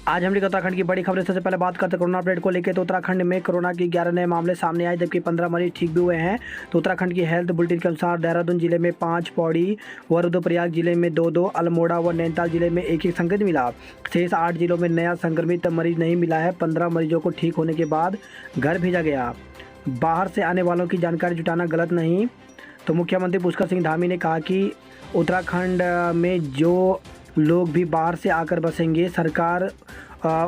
आज हम उत्तराखंड की बड़ी खबर। सबसे पहले बात करते हैं कोरोना अपडेट को लेकर। तो उत्तराखंड में कोरोना के 11 नए मामले सामने आए, जबकि 15 मरीज ठीक भी हुए हैं। तो उत्तराखंड की हेल्थ बुलेटिन के अनुसार देहरादून जिले में 5, पौड़ी व रुद्रप्रयाग जिले में 2, अल्मोड़ा व नैनीताल जिले में 1 संक्रमित मिला। शेष 8 जिलों में नया संक्रमित मरीज नहीं मिला है। 15 मरीजों को ठीक होने के बाद घर भेजा गया। बाहर से आने वालों की जानकारी जुटाना गलत नहीं। तो मुख्यमंत्री पुष्कर सिंह धामी ने कहा कि उत्तराखंड में जो लोग भी बाहर से आकर बसेंगे, सरकार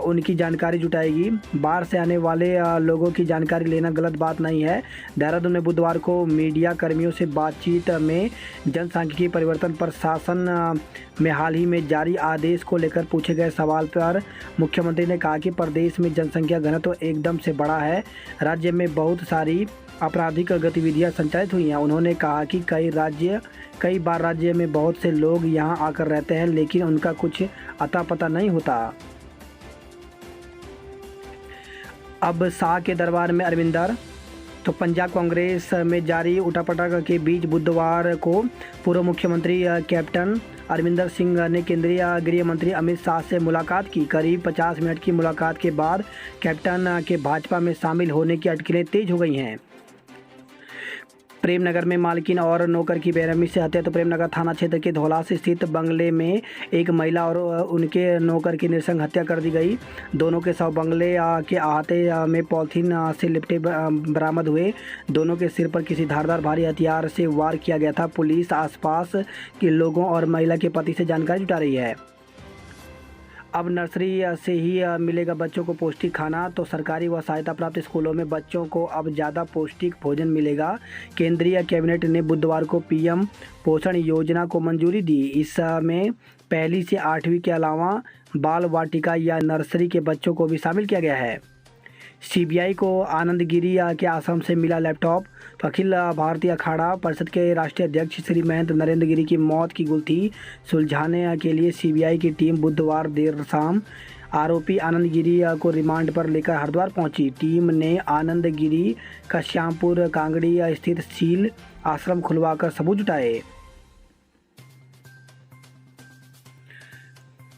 उनकी जानकारी जुटाएगी। बाहर से आने वाले लोगों की जानकारी लेना गलत बात नहीं है। देहरादून में बुधवार को मीडिया कर्मियों से बातचीत में जनसांख्यिकीय परिवर्तन पर शासन में हाल ही में जारी आदेश को लेकर पूछे गए सवाल पर मुख्यमंत्री ने कहा कि प्रदेश में जनसंख्या घनत्व एकदम से बढ़ा है। राज्य में बहुत सारी आपराधिक गतिविधियां संचालित हुई हैं। उन्होंने कहा कि कई बार राज्य में बहुत से लोग यहां आकर रहते हैं, लेकिन उनका कुछ अता पता नहीं होता। अब शाह के दरबार में अरविंदर। तो पंजाब कांग्रेस में जारी उठापटक के बीच बुधवार को पूर्व मुख्यमंत्री कैप्टन अमरिंदर सिंह ने केंद्रीय गृह मंत्री अमित शाह से मुलाकात की। करीब 50 मिनट की मुलाकात के बाद कैप्टन के भाजपा में शामिल होने की अटकलें तेज हो गई हैं। प्रेमनगर में मालकिन और नौकर की बेरहमी से हत्या। तो प्रेमनगर थाना क्षेत्र के धौलास स्थित बंगले में एक महिला और उनके नौकर की नृशंस हत्या कर दी गई। दोनों के शव बंगले के अहाते में पॉलीथीन से लिपटे बरामद हुए। दोनों के सिर पर किसी धारदार भारी हथियार से वार किया गया था। पुलिस आसपास के लोगों और महिला के पति से जानकारी जुटा रही है। अब नर्सरी से ही मिलेगा बच्चों को पौष्टिक खाना। तो सरकारी व सहायता प्राप्त स्कूलों में बच्चों को अब ज़्यादा पौष्टिक भोजन मिलेगा। केंद्रीय कैबिनेट ने बुधवार को पीएम पोषण योजना को मंजूरी दी। इसमें पहली से 8वीं के अलावा बाल वाटिका या नर्सरी के बच्चों को भी शामिल किया गया है। सीबीआई को आनंद गिरी के आश्रम से मिला लैपटॉप। तो अखिल भारतीय अखाड़ा परिषद के राष्ट्रीय अध्यक्ष श्री महेंद्र नरेंद्र गिरी की मौत की गुत्थी सुलझाने के लिए सीबीआई की टीम बुधवार देर शाम आरोपी आनंद गिरी को रिमांड पर लेकर हरिद्वार पहुंची। टीम ने आनंद गिरी का श्यामपुर कांगड़ी स्थित सील आश्रम खुलवाकर सबूत जुटाए।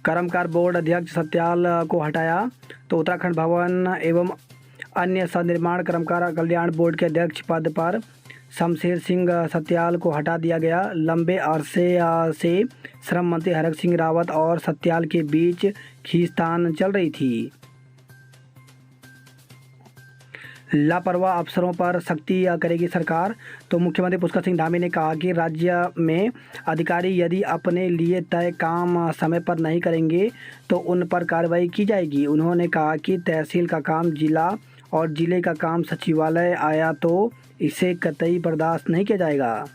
कर्मकार बोर्ड अध्यक्ष सत्याल को हटाया। तो उत्तराखंड भवन एवं अन्य सनिर्माण कर्मकार कल्याण बोर्ड के अध्यक्ष पद पर शमशेर सिंह सत्याल को हटा दिया गया। लंबे अरसे से श्रम मंत्री हरक सिंह रावत और सत्याल के बीच खींचतान चल रही थी। लापरवाह अफसरों पर सख्ती करेगी सरकार। तो मुख्यमंत्री पुष्कर सिंह धामी ने कहा कि राज्य में अधिकारी यदि अपने लिए तय काम समय पर नहीं करेंगे तो उन पर कार्रवाई की जाएगी। उन्होंने कहा कि तहसील का काम जिला और जिले का काम सचिवालय आया तो इसे कतई बर्दाश्त नहीं किया जाएगा।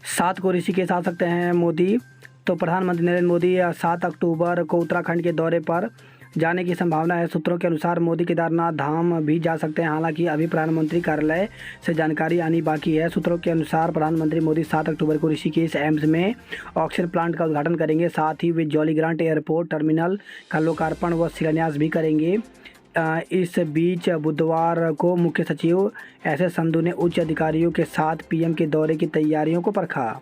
7 को ऋषिकेश आ सकते हैं मोदी। तो प्रधानमंत्री नरेंद्र मोदी 7 अक्टूबर को उत्तराखंड के दौरे पर जाने की संभावना है। सूत्रों के अनुसार मोदी केदारनाथ धाम भी जा सकते हैं, हालांकि अभी प्रधानमंत्री कार्यालय से जानकारी आनी बाकी है। सूत्रों के अनुसार प्रधानमंत्री मोदी 7 अक्टूबर को ऋषिकेश एम्स में ऑक्सीजन प्लांट का उद्घाटन करेंगे। साथ ही वे जॉलीग्रांट एयरपोर्ट टर्मिनल का लोकार्पण व शिलान्यास भी करेंगे। इस बीच बुधवार को मुख्य सचिव एस संधू ने उच्च अधिकारियों के साथ पीएम के दौरे की तैयारियों को परखा।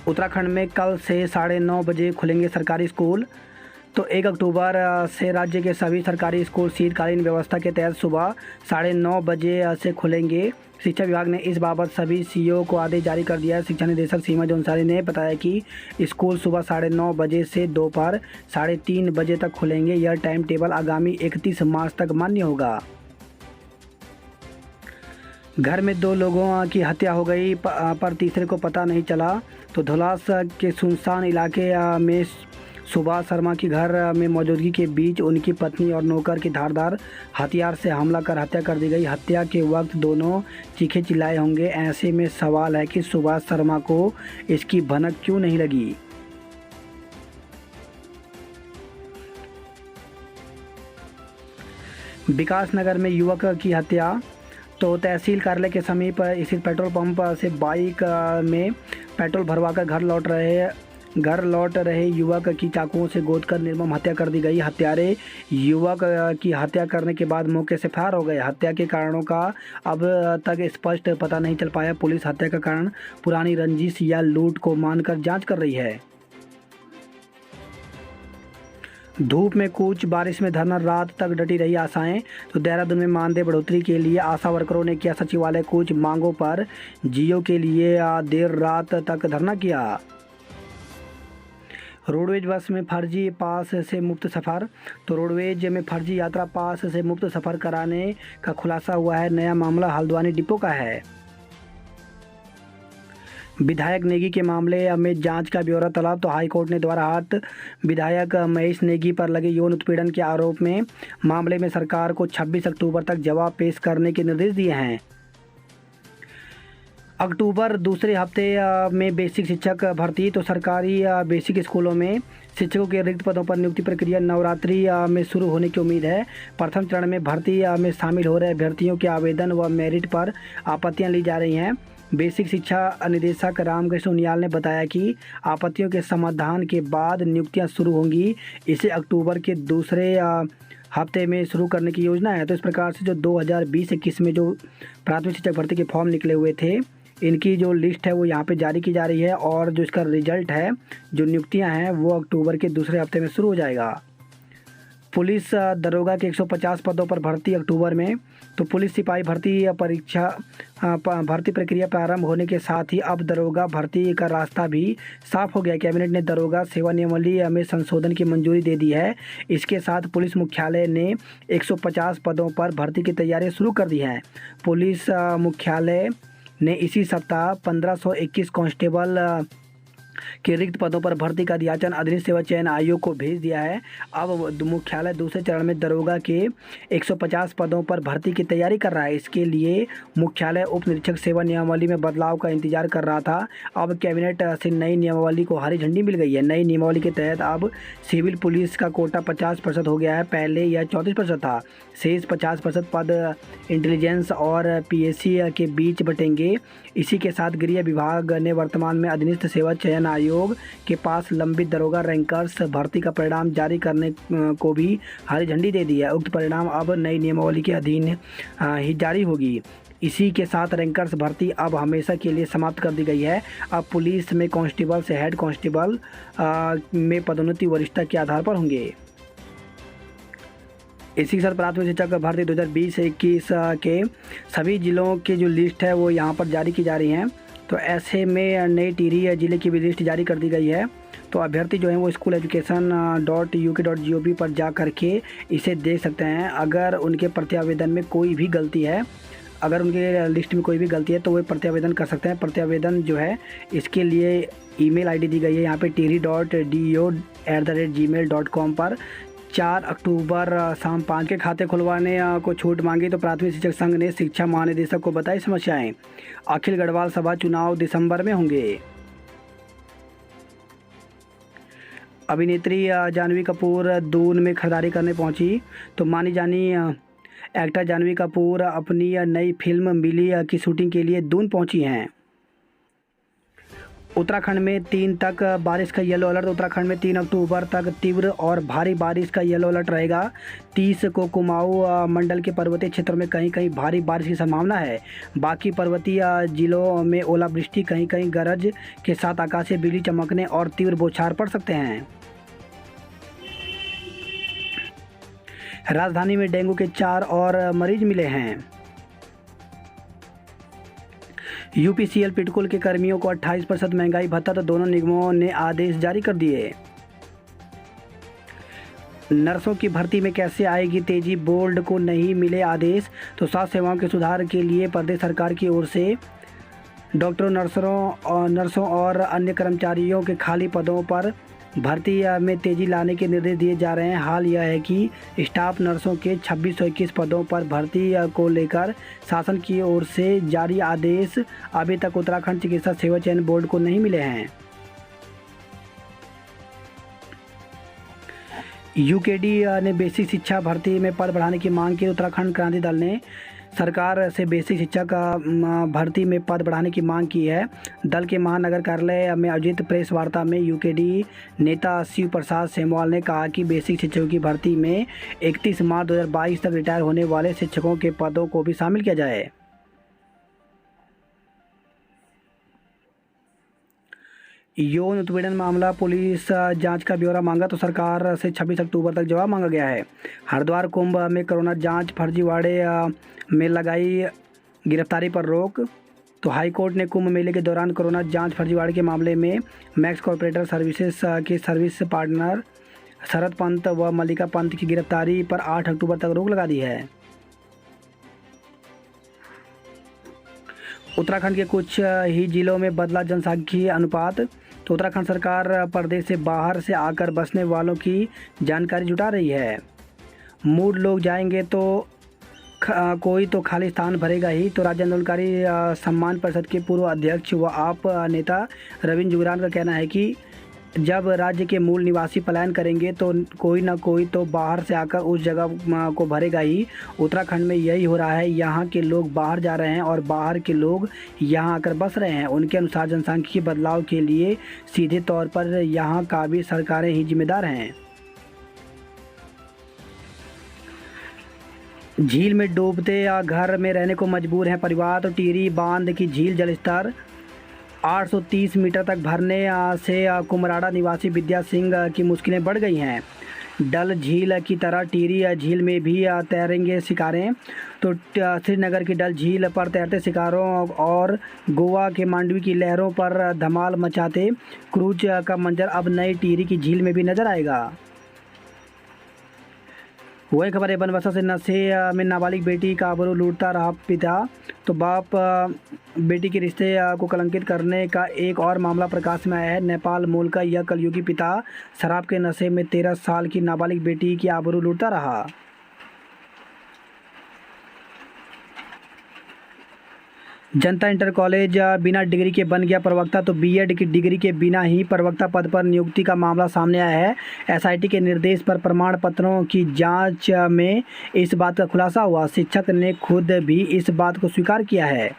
उत्तराखंड में कल से 9:30 बजे खुलेंगे सरकारी स्कूल। तो 1 अक्टूबर से राज्य के सभी सरकारी स्कूल शीतकालीन व्यवस्था के तहत सुबह 9:30 बजे से खुलेंगे। शिक्षा विभाग ने इस बाबत सभी सीईओ को आदेश जारी कर दिया है। शिक्षा निदेशक सीमा जोनसारी ने बताया कि स्कूल सुबह 9:30 बजे से दोपहर 3:30 बजे तक खुलेंगे। यह टाइम टेबल आगामी 31 मार्च तक मान्य होगा। घर में 2 लोगों की हत्या हो गई पर तीसरे को पता नहीं चला। तो धौलास के सुनसान इलाके में सुभाष शर्मा की घर में मौजूदगी के बीच उनकी पत्नी और नौकर की धारदार हथियार से हमला कर हत्या कर दी गई। हत्या के वक्त दोनों चीखे चिल्लाए होंगे। ऐसे में सवाल है कि सुभाष शर्मा को इसकी भनक क्यों नहीं लगी। विकास नगर में युवक की हत्या। तो तहसील कार्यालय के समीप स्थित पेट्रोल पंप से बाइक में पेट्रोल भरवाकर घर लौट रहे घर लौट रहे युवक की चाकुओं से गोदकर निर्मम हत्या कर दी गई। हत्यारे युवक की हत्या करने के बाद मौके से फरार हो गए। हत्या के कारणों का अब तक स्पष्ट पता नहीं चल पाया। पुलिस हत्या का कारण पुरानी रंजिश या लूट को मानकर जांच कर रही है। धूप में कूच, बारिश में धरना, रात तक डटी रही आशाएं। तो देहरादून में मानदेय बढ़ोतरी के लिए आशा वर्करों ने किया सचिवालय कूच। मांगों पर जियो के लिए देर रात तक धरना किया। रोडवेज बस में फर्जी पास से मुफ्त सफ़र। तो रोडवेज में फर्जी यात्रा पास से मुफ्त सफ़र कराने का खुलासा हुआ है। नया मामला हल्द्वानी डिपो का है। विधायक नेगी के मामले में जांच का ब्यौरा तलब। तो हाईकोर्ट ने दोबारा हाथ विधायक महेश नेगी पर लगे यौन उत्पीड़न के आरोप में मामले में सरकार को 26 अक्टूबर तक जवाब पेश करने के निर्देश दिए हैं। अक्टूबर दूसरे हफ्ते में बेसिक शिक्षक भर्ती। तो सरकारी बेसिक स्कूलों में शिक्षकों के रिक्त पदों पर नियुक्ति प्रक्रिया नवरात्रि में शुरू होने की उम्मीद है। प्रथम चरण में भर्ती में शामिल हो रहे अभ्यर्थियों के आवेदन व मेरिट पर आपत्तियां ली जा रही हैं। बेसिक शिक्षा निदेशक रामकृष्ण उनियाल ने बताया कि आपत्तियों के समाधान के बाद नियुक्तियां शुरू होंगी। इसे अक्टूबर के दूसरे हफ्ते में शुरू करने की योजना है। तो इस प्रकार से जो 2020-21 में जो प्राथमिक शिक्षक भर्ती के फॉर्म निकले हुए थे, इनकी जो लिस्ट है वो यहाँ पे जारी की जा रही है और जो इसका रिजल्ट है, जो नियुक्तियाँ हैं, वो अक्टूबर के दूसरे हफ्ते में शुरू हो जाएगा। पुलिस दरोगा के 150 पदों पर भर्ती अक्टूबर में। तो पुलिस सिपाही भर्ती प्रक्रिया प्रारंभ होने के साथ ही अब दरोगा भर्ती का रास्ता भी साफ हो गया। कैबिनेट ने दरोगा सेवा नियमावली में संशोधन की मंजूरी दे दी है। इसके साथ पुलिस मुख्यालय ने 150 पदों पर भर्ती की तैयारियां शुरू कर दी हैं। पुलिस मुख्यालय ने इसी सप्ताह 1521 कांस्टेबल के रिक्त पदों पर भर्ती का अध्याचन अधीनस्थ सेवा चयन आयोग को भेज दिया है। अब मुख्यालय दूसरे चरण में दरोगा के 150 पदों पर भर्ती की तैयारी कर रहा है। इसके लिए मुख्यालय उप निरीक्षक सेवा नियमावली में बदलाव का इंतजार कर रहा था। अब कैबिनेट से नई नियमावली को हरी झंडी मिल गई है। नई नियमावली के तहत अब सिविल पुलिस का कोटा 50% हो गया है। पहले यह 34% था। शेष 50% पद इंटेलिजेंस और पीएससी के बीच बटेंगे। इसी के साथ गृह विभाग ने वर्तमान में अधीनस्थ सेवा चयन आयोग के पास लंबित दरोगा रैंकर्स भर्ती का परिणाम जारी करने को भी हरी झंडी दे दी है। उक्त परिणाम अब नई नियमावली के अधीन ही जारी होगी। इसी के साथ रैंकर्स भर्ती अब हमेशा के लिए समाप्त कर दी गई है। अब पुलिस में कांस्टेबल से हेड कांस्टेबल में पदोन्नति वरिष्ठता के आधार पर होंगे। इसी के साथ प्राथमिक शिक्षक भर्ती 2020-21 के सभी जिलों की जो लिस्ट है वो यहाँ पर जारी की जा रही हैं। तो ऐसे में नई टिहरी जिले की भी लिस्ट जारी कर दी गई है। तो अभ्यर्थी जो हैं वो school.education.uk.gov पर जा कर के इसे देख सकते हैं। अगर उनके प्रत्यावेदन में कोई भी गलती है, अगर उनके लिस्ट में कोई भी गलती है तो वो प्रत्यावेदन कर सकते हैं। प्रत्यावेदन जो है इसके लिए ईमेल आईडी दी गई है यहाँ पे tihri.do@gmail.com पर। 4 अक्टूबर शाम 5 के खाते खुलवाने को छूट मांगी। तो प्राथमिक शिक्षक संघ ने शिक्षा महानिदेशक को बताई समस्याएं। अखिल गढ़वाल सभा चुनाव दिसंबर में होंगे। अभिनेत्री जानवी कपूर दून में खरीदारी करने पहुंची। तो मानी जानी एक्टर जानवी कपूर अपनी नई फिल्म मिली की शूटिंग के लिए दून पहुंची हैं। उत्तराखंड में 3 तक बारिश का येलो अलर्ट। उत्तराखंड में 3 अक्टूबर तक तीव्र और भारी बारिश का येलो अलर्ट रहेगा। 30 को कुमाऊं मंडल के पर्वतीय क्षेत्रों में कहीं कहीं भारी बारिश की संभावना है। बाकी पर्वतीय जिलों में ओलावृष्टि, कहीं कहीं गरज के साथ आकाशीय बिजली चमकने और तीव्र बौछार पड़ सकते हैं। राजधानी में डेंगू के 4 और मरीज मिले हैं। यूपीसीएल पिटकुल के कर्मियों को 28% महंगाई भत्ता। तो दोनों निगमों ने आदेश जारी कर दिए। नर्सों की भर्ती में कैसे आएगी तेजी, बोर्ड को नहीं मिले आदेश। तो स्वास्थ्य सेवाओं के सुधार के लिए प्रदेश सरकार की ओर से डॉक्टरों, नर्सों और अन्य कर्मचारियों के खाली पदों पर भर्ती में तेजी लाने के निर्देश दिए जा रहे हैं। हाल यह है कि स्टाफ नर्सों के 2621 पदों पर भर्ती को लेकर शासन की ओर से जारी आदेश अभी तक उत्तराखंड चिकित्सा सेवा चयन बोर्ड को नहीं मिले हैं। यूकेडी ने बेसिक शिक्षा भर्ती में पद बढ़ाने की मांग की। उत्तराखंड क्रांति दल ने सरकार से बेसिक शिक्षक भर्ती में पद बढ़ाने की मांग की है। दल के महानगर कार्यालय में आयोजित प्रेस वार्ता में यूकेडी नेता शिव प्रसाद सेमवाल ने कहा कि बेसिक शिक्षकों की भर्ती में 31 मार्च 2022 तक रिटायर होने वाले शिक्षकों के पदों को भी शामिल किया जाए। यौन उत्पीड़न मामला पुलिस जांच का ब्यौरा मांगा तो सरकार से 26 अक्टूबर तक जवाब मांगा गया है। हरिद्वार कुंभ में कोरोना जांच फर्जीवाड़े में लगाई गिरफ्तारी पर रोक। तो हाईकोर्ट ने कुंभ मेले के दौरान कोरोना जांच फर्जीवाड़े के मामले में मैक्स कॉरपोरेटर सर्विसेज के सर्विस पार्टनर शरद पंत व मल्लिका पंत की गिरफ्तारी पर 8 अक्टूबर तक रोक लगा दी है। उत्तराखंड के कुछ ही जिलों में बदला जनसांख्यिकीय अनुपात। तो उत्तराखंड सरकार प्रदेश से बाहर से आकर बसने वालों की जानकारी जुटा रही है। मूड लोग जाएंगे तो कोई तो खाली स्थान भरेगा ही। तो राज्य आंदोलनकारी सम्मान परिषद के पूर्व अध्यक्ष व आप नेता रविंद्र जुगरान का कहना है कि जब राज्य के मूल निवासी पलायन करेंगे तो कोई ना कोई तो बाहर से आकर उस जगह को भरेगा ही। उत्तराखंड में यही हो रहा है, यहाँ के लोग बाहर जा रहे हैं और बाहर के लोग यहाँ आकर बस रहे हैं। उनके अनुसार जनसांख्यिकीय बदलाव के लिए सीधे तौर पर यहाँ का भी सरकारें ही जिम्मेदार हैं। झील में डूबते या घर में रहने को मजबूर हैं परिवार। तो टिहरी बांध की झील जलस्तर 830 मीटर तक भरने से कुमराड़ा निवासी विद्या सिंह की मुश्किलें बढ़ गई हैं। डल झील की तरह टिहरी झील में भी तैरेंगे शिकारें। तो श्रीनगर की डल झील पर तैरते शिकारों और गोवा के मांडवी की लहरों पर धमाल मचाते क्रूज का मंजर अब नई टिहरी की झील में भी नजर आएगा। वही खबर है बनबसा से नशे में नाबालिग बेटी का आबरू लूटता रहा पिता। तो बाप बेटी के रिश्ते को कलंकित करने का एक और मामला प्रकाश में आया है। नेपाल मूल का यह कलयुगी पिता शराब के नशे में 13 साल की नाबालिग बेटी की आबरू लूटता रहा। जनता इंटर कॉलेज बिना डिग्री के बन गया प्रवक्ता। तो बीएड की डिग्री के बिना ही प्रवक्ता पद पर नियुक्ति का मामला सामने आया है। एसआईटी के निर्देश पर प्रमाण पत्रों की जांच में इस बात का खुलासा हुआ। शिक्षक ने खुद भी इस बात को स्वीकार किया है।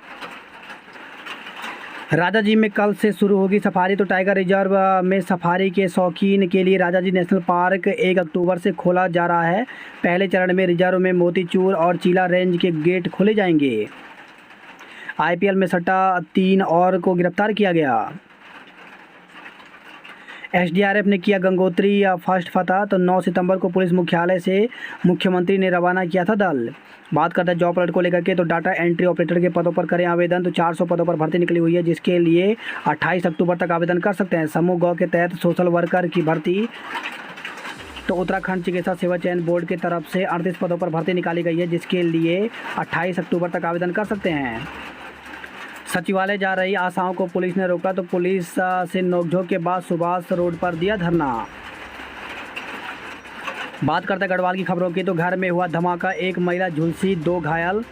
राजाजी में कल से शुरू होगी सफारी। तो टाइगर रिजर्व में सफारी के शौकीन के लिए राजाजी नेशनल पार्क 1 अक्टूबर से खोला जा रहा है। पहले चरण में रिजर्व में मोतीचूर और चीला रेंज के गेट खोले जाएंगे। आईपीएल में सट्टा 3 और को गिरफ्तार किया गया। एसडीआरएफ ने किया गंगोत्री फर्स्ट फतह। तो 9 सितंबर को पुलिस मुख्यालय से मुख्यमंत्री ने रवाना किया था दल। बात करते हैं जॉब अलर्ट को लेकर के। तो डाटा एंट्री ऑपरेटर के पदों पर करें आवेदन। तो 400 पदों पर भर्ती निकली हुई है, जिसके लिए 28 अक्टूबर तक आवेदन कर सकते हैं। समूह गौ के तहत सोशल वर्कर की भर्ती। तो उत्तराखंड चिकित्सा सेवा चयन बोर्ड की तरफ से 38 पदों पर भर्ती निकाली गई है, जिसके लिए 28 अक्टूबर तक आवेदन कर सकते हैं। सचिवालय जा रही आशाओं को पुलिस ने रोका। तो पुलिस से नोकझोंक के बाद सुभाष रोड पर दिया धरना। बात करते हैं गढ़वाल की खबरों की। तो घर में हुआ धमाका, एक महिला झुलसी 2 घायल।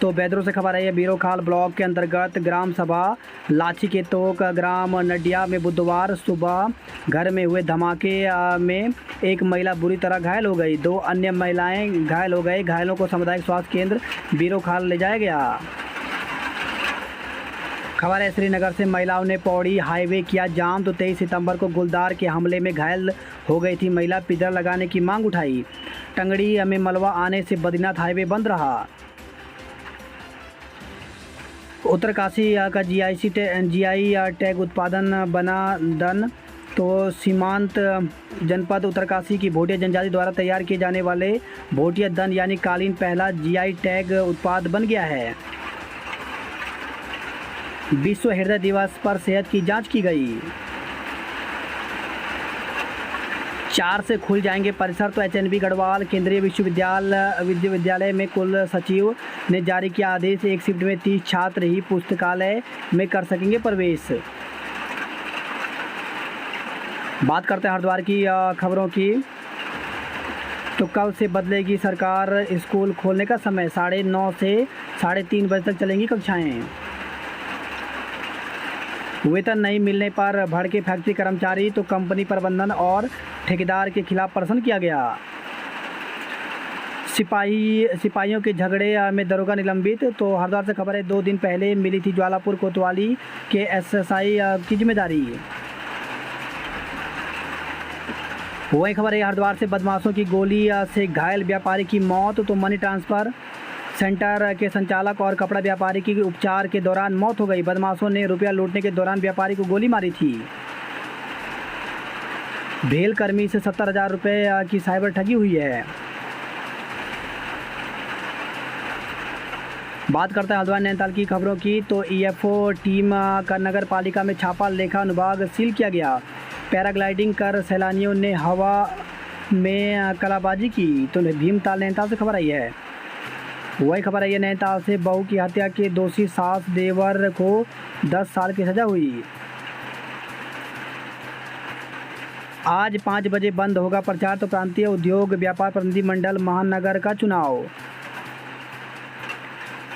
तो बेदरों से खबर है, बीरोखाल ब्लॉक के अंतर्गत ग्राम सभा लाची के तोक ग्राम नडिया में बुधवार सुबह घर में हुए धमाके में एक महिला बुरी तरह घायल हो गई। 2 अन्य महिलाएं घायल हो गए। घायलों को सामुदायिक स्वास्थ्य केंद्र बीरोखाल ले जाया गया। खबर है श्रीनगर से महिलाओं ने पौड़ी हाईवे किया जाम। तो 23 सितंबर को गुलदार के हमले में घायल हो गई थी महिला। पिंजरा लगाने की मांग उठाई। टंगड़ी में मलबा आने से बद्रीनाथ हाईवे बंद रहा। उत्तरकाशी का जीआई टैग उत्पादन बना दन। तो सीमांत जनपद उत्तरकाशी की भोटिया जनजाति द्वारा तैयार किए जाने वाले भोटिया दन यानी कालीन पहला जीआई टैग उत्पाद बन गया है। विश्व हृदय दिवस पर सेहत की जांच की गई। 4 से खुल जाएंगे परिसर। तो एचएनबी गढ़वाल केंद्रीय विश्वविद्यालय में कुल सचिव ने जारी किया आदेश। एक शिफ्ट में 30 छात्र ही पुस्तकालय में कर सकेंगे प्रवेश। बात करते हैं हरिद्वार की खबरों की। तो कल से बदलेगी सरकार स्कूल खोलने का समय। 9:30 से 3:30 बजे तक चलेंगी कक्षाएं। वेतन नहीं मिलने पर भड़के फैक्ट्री कर्मचारी। तो कंपनी प्रबंधन और ठेकेदार के खिलाफ प्रदर्शन किया गया। सिपाहियों के झगड़े में दरोगा निलंबित। तो हरिद्वार से खबर है, 2 दिन पहले मिली थी ज्वालापुर कोतवाली के एसएसआई की जिम्मेदारी। वही खबर है, हरिद्वार से बदमाशों की गोली से घायल व्यापारी की मौत। तो मनी ट्रांसफ़र सेंटर के संचालक और कपड़ा व्यापारी की उपचार के दौरान मौत हो गई। बदमाशों ने रुपया लूटने के दौरान व्यापारी को गोली मारी थी। भेल कर्मी से 70,000 रुपये की साइबर ठगी हुई है। बात करते हैं हल्द्वानी नैनीताल की खबरों की। तो ईएफओ टीम का नगर पालिका में छापा, लेखा अनुभाग सील किया गया। पैराग्लाइडिंग कर सैलानियों ने हवा में कलाबाजी की। तो भीमताल नैनीताल से खबर आई है। वही खबर आई है, नैनीताल से बहू की हत्या के दोषी सास देवर को 10 साल की सजा हुई। आज 5 बजे बंद होगा प्रचार। तो प्रांतीय उद्योग व्यापार प्रतिनिधि मंडल महानगर का चुनाव।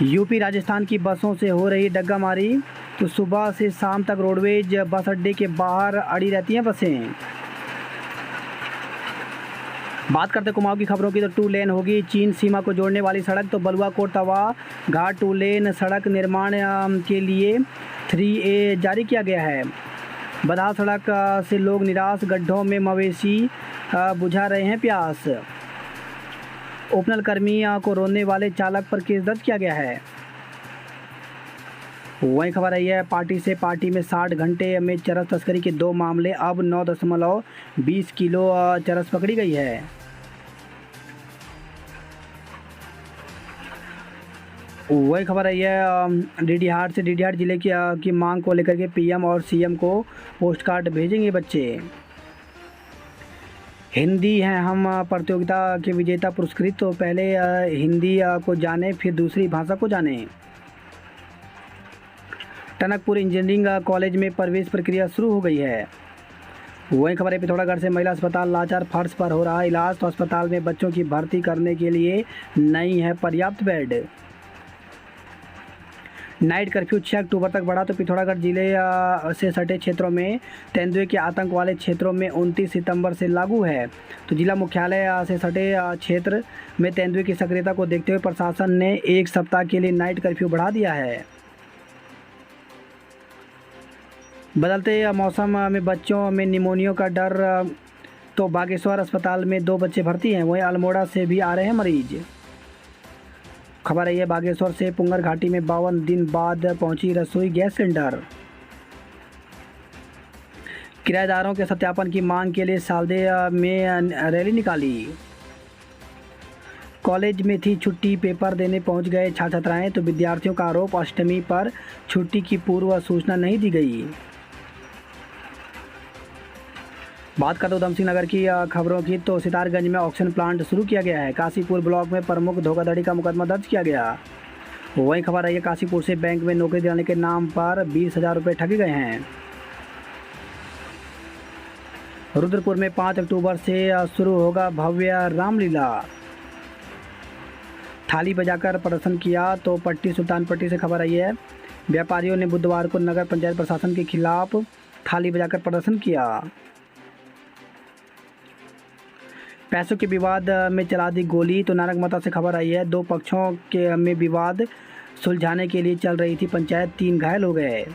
यूपी राजस्थान की बसों से हो रही डग्गामारी। तो सुबह से शाम तक रोडवेज बस अड्डे के बाहर अड़ी रहती हैं बसें। बात करते कुमाऊं की खबरों की। तो 2 लेन होगी चीन सीमा को जोड़ने वाली सड़क। तो बलुआ कोट तवा घाट 2 लेन सड़क निर्माण के लिए 3A जारी किया गया है। बदाल सड़क से लोग निराश, गड्ढों में मवेशी बुझा रहे हैं प्यास। ओपनल कर्मी को रोकने वाले चालक पर केस दर्ज किया गया है। वही खबर आई है, पार्टी से पार्टी में 60 घंटे में चरस तस्करी के 2 मामले। अब 9.20 किलो चरस पकड़ी गई है। वही खबर आई है, डीडीहाट से डीडीहाट जिले की मांग को लेकर के पीएम और सीएम को पोस्ट कार्ड भेजेंगे बच्चे। हिंदी हैं हम प्रतियोगिता के विजेता पुरस्कृत। तो पहले हिंदी को जाने, फिर दूसरी भाषा को जाने। टनकपुर इंजीनियरिंग कॉलेज में प्रवेश प्रक्रिया शुरू हो गई है। वही खबर है, पिथौरागढ़ से महिला अस्पताल लाचार फर्श पर हो रहा है इलाज। तो अस्पताल में बच्चों की भर्ती करने के लिए नहीं है पर्याप्त बेड। नाइट कर्फ्यू 6 अक्टूबर तक बढ़ा। तो पिथौरागढ़ जिले से सटे क्षेत्रों में तेंदुए के आतंक वाले क्षेत्रों में 29 सितंबर से लागू है। तो जिला मुख्यालय से सटे क्षेत्र में तेंदुए की सक्रियता को देखते हुए प्रशासन ने 1 सप्ताह के लिए नाइट कर्फ्यू बढ़ा दिया है। बदलते मौसम में बच्चों में निमोनिया का डर। तो बागेश्वर अस्पताल में 2 बच्चे भर्ती हैं। वहीं अल्मोड़ा से भी आ रहे हैं मरीज। खबर है, बागेश्वर से पुंगर घाटी में 52 दिन बाद पहुंची रसोई गैस सिलेंडर। किराएदारों के सत्यापन की मांग के लिए सालदे में रैली निकाली। कॉलेज में थी छुट्टी, पेपर देने पहुंच गए छात्र छात्राएं। तो विद्यार्थियों का आरोप, अष्टमी पर छुट्टी की पूर्व सूचना नहीं दी गई। बात करते उधमसिंह नगर की खबरों की। तो सितारगंज में ऑक्सीजन प्लांट शुरू किया गया है। काशीपुर ब्लॉक में प्रमुख धोखाधड़ी का मुकदमा दर्ज किया गया। वही खबर आई है, काशीपुर से बैंक में नौकरी दिलाने के नाम पर 20,000 रुपये ठगे गए हैं। रुद्रपुर में 5 अक्टूबर से शुरू होगा भव्य रामलीला। थाली बजाकर प्रदर्शन किया। तो पट्टी सुल्तान पट्टी से खबर आई है, व्यापारियों ने बुधवार को नगर पंचायत प्रशासन के खिलाफ थाली बजाकर प्रदर्शन किया। पैसों के विवाद में चला दी गोली। तो नारंगमता से खबर आई है, 2 पक्षों के में विवाद सुलझाने के लिए चल रही थी पंचायत, 3 घायल हो गए।